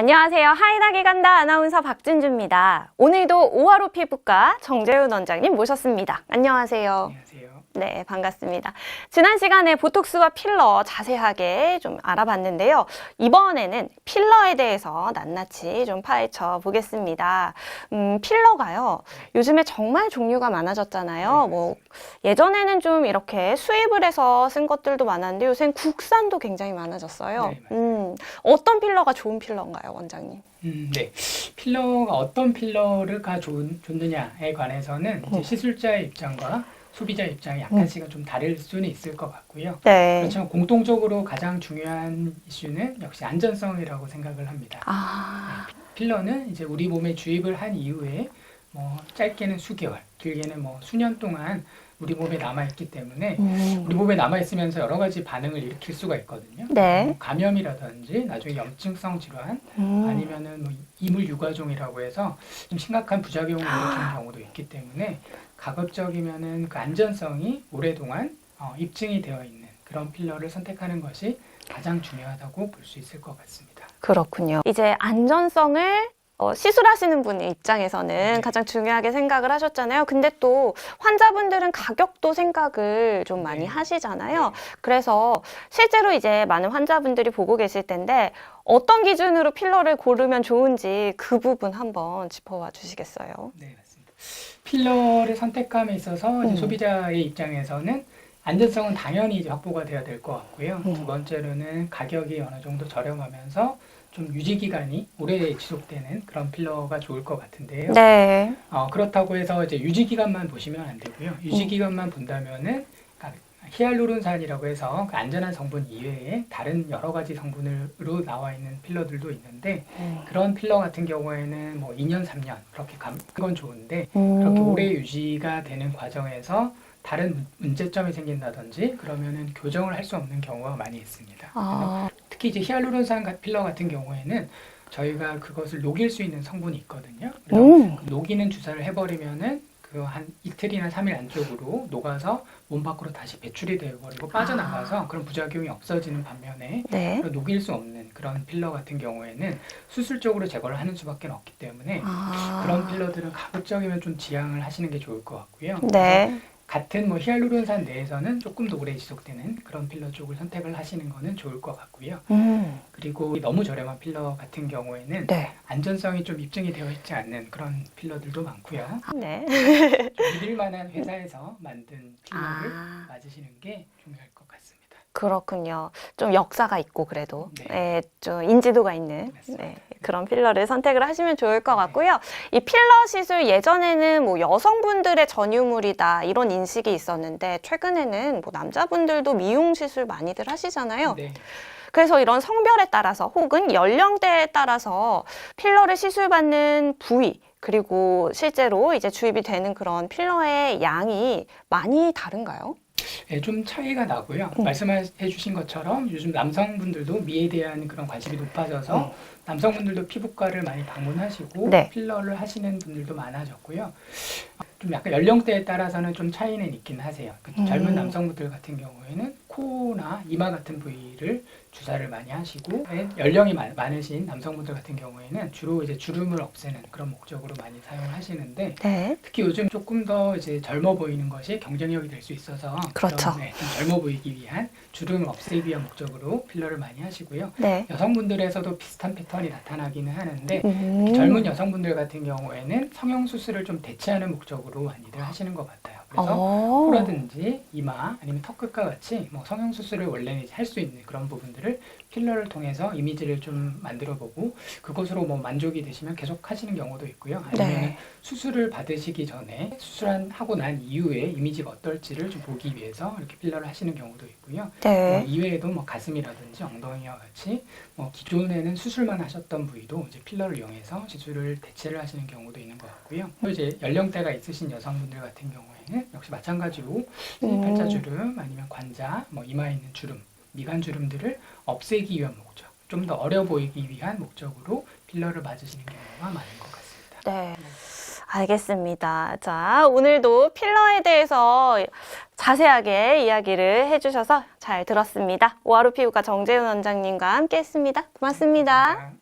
안녕하세요. 하이닥이 간다 아나운서 박진주입니다. 오늘도 오하로 피부과 정재훈 원장님 모셨습니다. 안녕하세요. 안녕하세요. 네, 반갑습니다. 지난 시간에 보톡스와 필러 자세하게 좀 알아봤는데요. 이번에는 필러에 대해서 낱낱이 좀 파헤쳐 보겠습니다. 필러가요, 요즘에 정말 종류가 많아졌잖아요. 뭐 예전에는 좀 이렇게 수입을 해서 쓴 것들도 많았는데 요새는 국산도 굉장히 많아졌어요. 네, 어떤 필러가 좋은 필러인가요, 원장님? 네. 필러가 어떤 필러가 좋느냐에 관해서는 이제 시술자의 입장과 소비자 입장이 약간씩은 좀 다를 수는 있을 것 같고요. 네. 그렇지만 공통적으로 가장 중요한 이슈는 역시 안전성이라고 생각을 합니다. 필러는 이제 우리 몸에 주입을 한 이후에 뭐 짧게는 수개월, 길게는 뭐 수년 동안 우리 몸에 남아있기 때문에 우리 몸에 남아있으면서 여러 가지 반응을 일으킬 수가 있거든요. 네. 감염이라든지 나중에 염증성 질환 아니면은 뭐 이물 유과종이라고 해서 좀 심각한 부작용을 일으키는 경우도 있기 때문에 가급적이면은 그 안전성이 오랫동안 입증이 되어 있는 그런 필러를 선택하는 것이 가장 중요하다고 볼 수 있을 것 같습니다. 그렇군요. 이제 안전성을 시술하시는 분 입장에서는 가장 중요하게 생각을 하셨잖아요. 근데 또 환자분들은 가격도 생각을 좀 많이 하시잖아요. 그래서 실제로 이제 많은 환자분들이 보고 계실 텐데 어떤 기준으로 필러를 고르면 좋은지 그 부분 한번 짚어봐 주시겠어요? 네, 맞습니다. 필러를 선택함에 있어서 이제 소비자의 입장에서는 안전성은 당연히 이제 확보가 돼야 될 것 같고요. 두 번째로는 가격이 어느 정도 저렴하면서 좀 유지 기간이 오래 지속되는 그런 필러가 좋을 것 같은데요. 네. 그렇다고 해서 이제 유지 기간만 보시면 안 되고요. 유지 기간만 본다면은 히알루론산이라고 해서 그 안전한 성분 이외에 다른 여러 가지 성분으로 나와 있는 필러들도 있는데 그런 필러 같은 경우에는 뭐 2년, 3년 그렇게 그건 좋은데 그렇게 오래 유지가 되는 과정에서 다른 문제점이 생긴다든지 그러면은 교정을 할 수 없는 경우가 많이 있습니다. 특히 이제 히알루론산 필러 같은 경우에는 저희가 그것을 녹일 수 있는 성분이 있거든요. 그래서 녹이는 주사를 해버리면은 그 한 이틀이나 3일 안쪽으로 녹아서 몸 밖으로 다시 배출이 되어버리고 빠져나가서 그런 부작용이 없어지는 반면에 녹일 수 없는 그런 필러 같은 경우에는 수술적으로 제거를 하는 수밖에 없기 때문에 그런 필러들은 가급적이면 좀 지양을 하시는 게 좋을 것 같고요. 네. 같은 뭐 히알루론산 내에서는 조금 더 오래 지속되는 그런 필러 쪽을 선택을 하시는 거는 좋을 것 같고요. 그리고 너무 저렴한 필러 같은 경우에는 안전성이 좀 입증이 되어 있지 않는 그런 필러들도 많고요. 네. 좀 믿을 만한 회사에서 만든 필러를 맞으시는 게 중요할 것 같습니다. 그렇군요. 좀 역사가 있고 그래도 좀 인지도가 있는 그런 필러를 선택을 하시면 좋을 것 같고요. 이 필러 시술 예전에는 뭐 여성분들의 전유물이다 이런 인식이 있었는데 최근에는 뭐 남자분들도 미용 시술 많이들 하시잖아요. 그래서 이런 성별에 따라서 혹은 연령대에 따라서 필러를 시술받는 부위 그리고 실제로 이제 주입이 되는 그런 필러의 양이 많이 다른가요? 네, 좀 차이가 나고요. 말씀해 주신 것처럼 요즘 남성분들도 미에 대한 그런 관심이 높아져서 남성분들도 피부과를 많이 방문하시고 필러를 하시는 분들도 많아졌고요. 좀 약간 연령대에 따라서는 좀 차이는 있긴 하세요. 젊은 남성분들 같은 경우에는 코나 이마 같은 부위를 주사를 많이 하시고 연령이 많으신 남성분들 같은 경우에는 주로 이제 주름을 없애는 그런 목적으로 많이 사용을 하시는데 특히 요즘 조금 더 이제 젊어 보이는 것이 경쟁력이 될 수 있어서 좀 젊어 보이기 위한 주름을 없애기 위한 목적으로 필러를 많이 하시고요. 여성분들에서도 비슷한 패턴이 나타나기는 하는데 특히 젊은 여성분들 같은 경우에는 성형 수술을 좀 대체하는 목적으로 많이들 하시는 것 같아요. 그래서 코라든지 이마 아니면 턱 끝과 같이 뭐 성형 수술을 원래는 할 수 있는 그런 부분들을 필러를 통해서 이미지를 좀 만들어보고 그것으로 뭐 만족이 되시면 계속 하시는 경우도 있고요. 아니면 수술을 받으시기 전에 수술하고 난 이후에 이미지가 어떨지를 좀 보기 위해서 이렇게 필러를 하시는 경우도 있고요. 이외에도 뭐 가슴이라든지 엉덩이와 같이 뭐 기존에는 수술만 하셨던 부위도 이제 필러를 이용해서 시술을 대체를 하시는 경우도 있는 것 같고요. 또 이제 연령대가 있으신 여성분들 같은 경우에는 역시 마찬가지로 팔자주름 아니면 관자, 뭐 이마에 있는 주름, 미간 주름들을 없애기 위한 목적, 좀 더 어려 보이기 위한 목적으로 필러를 맞으시는 경우가 많은 것 같습니다. 알겠습니다. 자, 오늘도 필러에 대해서 자세하게 이야기를 해주셔서 잘 들었습니다. 오하루 피부과 정재훈 원장님과 함께 했습니다. 고맙습니다.